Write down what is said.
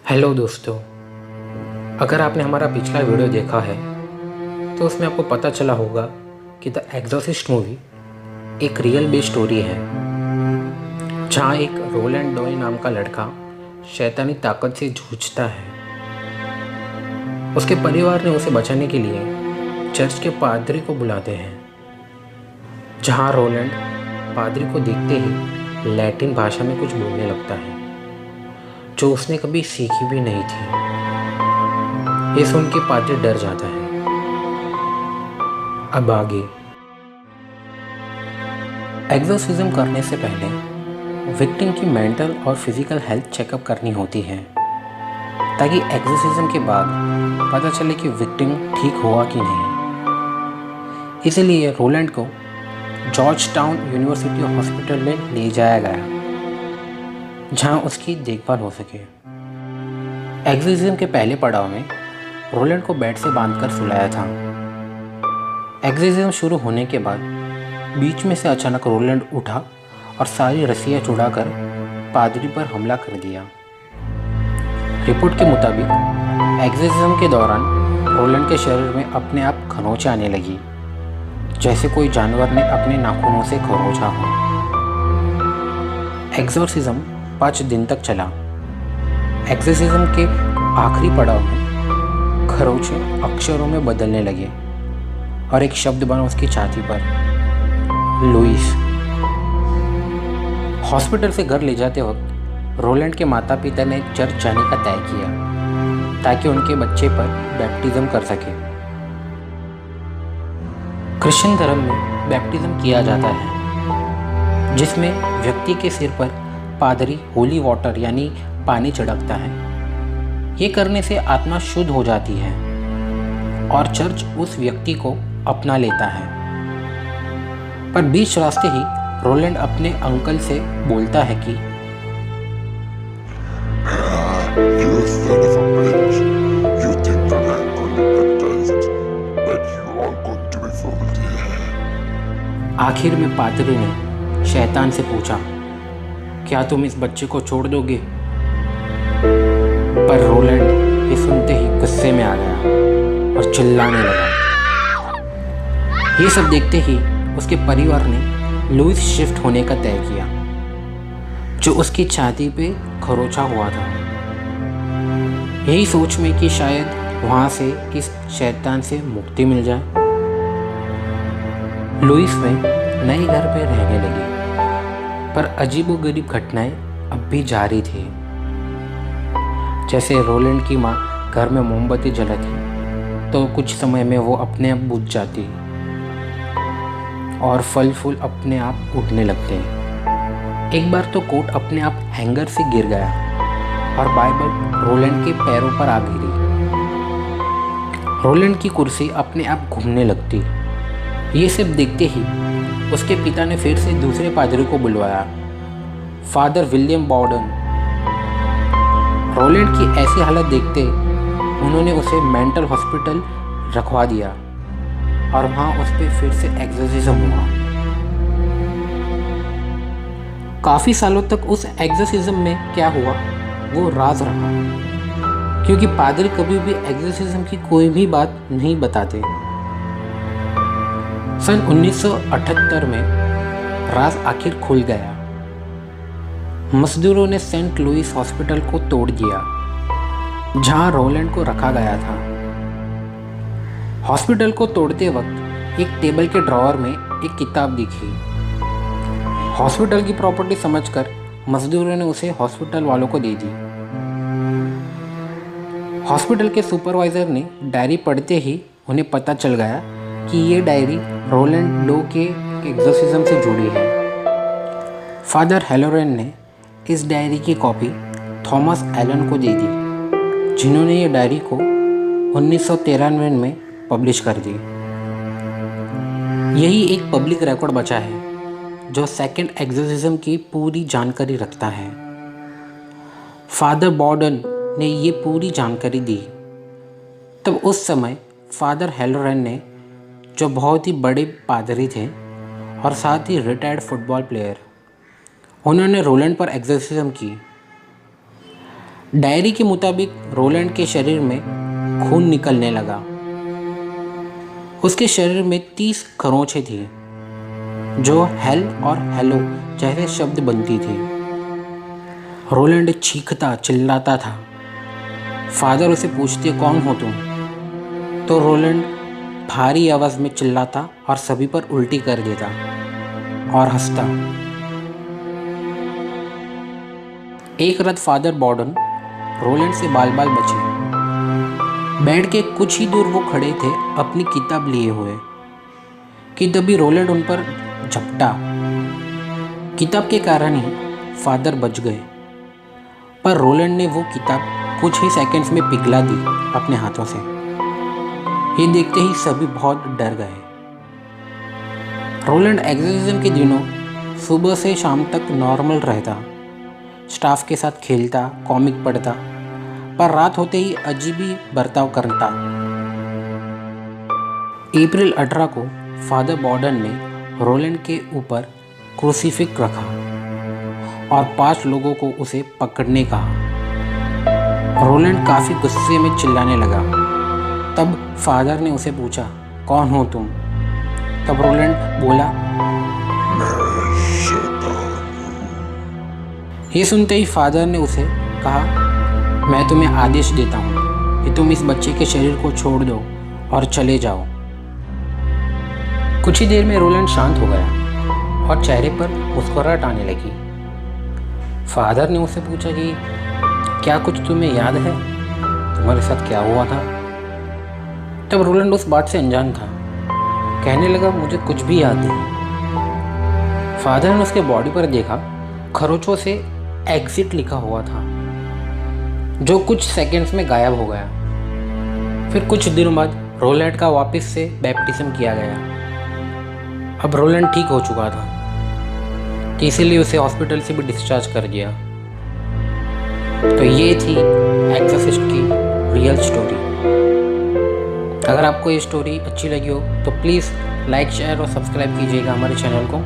Hello दोस्तों, अगर आपने हमारा पिछला वीडियो देखा है तो उसमें आपको पता चला होगा कि द एग्जॉर्सिस्ट मूवी एक रियल बेस्ड स्टोरी है, जहाँ एक रोलैंड डॉय नाम का लड़का शैतानी ताकत से जूझता है। उसके परिवार ने उसे बचाने के लिए चर्च के पादरी को बुलाते हैं, जहाँ रोलैंड पादरी को देखते ही लैटिन भाषा में कुछ बोलने लगता है जो उसने कभी सीखी भी नहीं थी। ये सुन के पादरी डर जाता है। अब आगे एग्जॉर्सिज्म करने से पहले विक्टिम की मेंटल और फिजिकल हेल्थ चेकअप करनी होती है, ताकि एग्जॉर्सिज्म के बाद पता चले कि विक्टिम ठीक हुआ कि नहीं। इसलिए रोलैंड को जॉर्ज टाउन यूनिवर्सिटी हॉस्पिटल में ले जाया गया, जहां उसकी देखभाल हो सके। एग्जॉर्सिज्म के पहले पड़ाव में रोलैंड को बेड से बांधकर सुलाया था। एग्जॉर्सिज्म शुरू होने के बाद बीच में से अचानक रोलैंड उठा और सारी रस्सियां छुड़ाकर पादरी पर हमला कर दिया। रिपोर्ट के मुताबिक एग्जॉर्सिज्म के दौरान रोलैंड के शरीर में अपने आप खरोंचें आने लगी, जैसे कोई जानवर ने अपने नाखूनों से खरोंचा हो। एग्जॉर्सिज्म 5 दिन तक चला। एग्जॉर्सिज्म के आखिरी पड़ाव में खरोंचे अक्षरों में बदलने लगे और एक शब्द बना उसकी छाती पर, लुइस। हॉस्पिटल से घर ले जाते वक्त रोलैंड के माता पिता ने चर्च जाने का तय किया, ताकि उनके बच्चे पर बैप्टिज्म कर सके। क्रिश्चियन धर्म में बैप्टिज्म किया जाता है, जिसमें व्यक्ति के सिर पर पादरी होली वाटर यानी पानी छिड़कता है। ये करने से आत्मा शुद्ध हो जाती है और चर्च उस व्यक्ति को अपना लेता है। पर बीच रास्ते ही रोलैंड अपने अंकल से बोलता है कि आखिर में पादरी ने शैतान से पूछा, क्या तुम इस बच्चे को छोड़ दोगे? पर रोलैंड ये सुनते ही गुस्से में आ गया और चिल्लाने लगा। ये सब देखते ही उसके परिवार ने लुइस शिफ्ट होने का तय किया, जो उसकी छाती पे खरोंचा हुआ था, यही सोच में कि शायद वहाँ से इस शैतान से मुक्ति मिल जाए। लुइस में नए घर पे रहने लगी, पर अजीबोगरीब घटनाएं अब भी जारी थी। जैसे रोलैंड की माँ घर में मोमबत्ती जलाती तो कुछ समय में वो अपने आप बुझ जाती और फल फूल अपने आप उठने लगते। एक बार तो कोट अपने आप हैंगर से गिर गया और बाइबल रोलैंड के पैरों पर आ गिरी। रोलैंड की कुर्सी अपने आप घूमने लगती। ये सब देखते ही उसके पिता ने फिर से दूसरे पादरी को बुलवाया, फादर विलियम बॉर्डन। रोलैंड की ऐसी हालत देखते उन्होंने उसे मेंटल हॉस्पिटल रखवा दिया और वहाँ उस पर फिर से एग्जॉर्सिज्म हुआ। काफ़ी सालों तक उस एग्जॉर्सिज्म में क्या हुआ वो राज रहा, क्योंकि पादरी कभी भी एग्जॉर्सिज्म की कोई भी बात नहीं बताते। सन 1978 में राज आखिर खुल गया। मजदूरों ने सेंट लुइस हॉस्पिटल को तोड़ दिया, जहां रोलैंड को रखा गया था। हॉस्पिटल को तोड़ते वक्त एक टेबल के ड्रॉअर में एक किताब दिखी। हॉस्पिटल की प्रॉपर्टी समझकर मजदूरों ने उसे हॉस्पिटल वालों को दे दी। हॉस्पिटल के सुपरवाइजर ने डायरी पढ़ते ही उन्हें पता चल गया कि ये डायरी रोलैंड डो के एग्जॉर्सिज्म से जुड़ी है। फादर हेलोरेन ने इस डायरी की कॉपी थॉमस एलन को दे दी, जिन्होंने ये डायरी को 1993 में पब्लिश कर दी। यही एक पब्लिक रिकॉर्ड बचा है जो सेकंड एग्जॉर्सिज्म की पूरी जानकारी रखता है। फादर बॉर्डन ने ये पूरी जानकारी दी। तब उस समय फादर हेलोरेन ने, जो बहुत ही बड़े पादरी थे और साथ ही रिटायर्ड फुटबॉल प्लेयर, उन्होंने रोलैंड पर एग्जॉर्सिज्म की। डायरी के मुताबिक रोलैंड के शरीर में खून निकलने लगा। उसके शरीर में 30 खरोंचें थी जो हेल और हेलो जैसे शब्द बनती थी। रोलैंड चीखता चिल्लाता था। फादर उसे पूछते, कौन हो तुम? तो रोलैंड भारी आवाज में चिल्लाता और सभी पर उल्टी कर देता और हंसता। एक रात फादर बॉर्डन रोलैंड से बाल बाल बचे। बेड के कुछ ही दूर वो खड़े थे अपनी किताब लिए हुए कि तभी रोलैंड उन पर झपटा। किताब के कारण ही फादर बच गए, पर रोलैंड ने वो किताब कुछ ही सेकंड्स में पिघला दी अपने हाथों से। ये देखते ही सभी बहुत डर गए। रोलैंड एक्सोर्सिज्म के दिनों सुबह से शाम तक नॉर्मल रहता, स्टाफ के साथ खेलता, कॉमिक पढ़ता, पर रात होते ही अजीब ही बर्ताव करता। अप्रैल 18 को फादर बॉर्डन ने रोलैंड के ऊपर क्रूसीफिक्स रखा और 5 लोगों को उसे पकड़ने कहा। रोलैंड काफ़ी गुस्से में चिल्लाने लगा। तब फादर ने उसे पूछा, कौन हो तुम? तब रोलैंड बोला, ये सुनते ही फादर ने उसे कहा, मैं तुम्हें आदेश देता हूँ कि तुम इस बच्चे के शरीर को छोड़ दो और चले जाओ। कुछ ही देर में रोलैंड शांत हो गया और चेहरे पर मुस्कुराहट आने लगी। फादर ने उससे पूछा कि क्या कुछ तुम्हें याद है? तुम्हारे साथ क्या हुआ था? तब रोलैंड उस बात से अनजान था। कहने लगा, मुझे कुछ भी याद नहीं। फादर ने उसके बॉडी पर देखा, खरोंचों से एग्जिट लिखा हुआ था जो कुछ सेकंड्स में गायब हो गया। फिर कुछ दिनों बाद रोलैंड का वापस से बैप्टिज्म किया गया। अब रोलैंड ठीक हो चुका था, तो इसीलिए उसे हॉस्पिटल से भी डिस्चार्ज कर दिया। तो ये थी एक्सोर्सिस्ट की रियल स्टोरी। अगर आपको ये स्टोरी अच्छी लगी हो तो प्लीज़ लाइक, शेयर और सब्सक्राइब कीजिएगा हमारे चैनल को।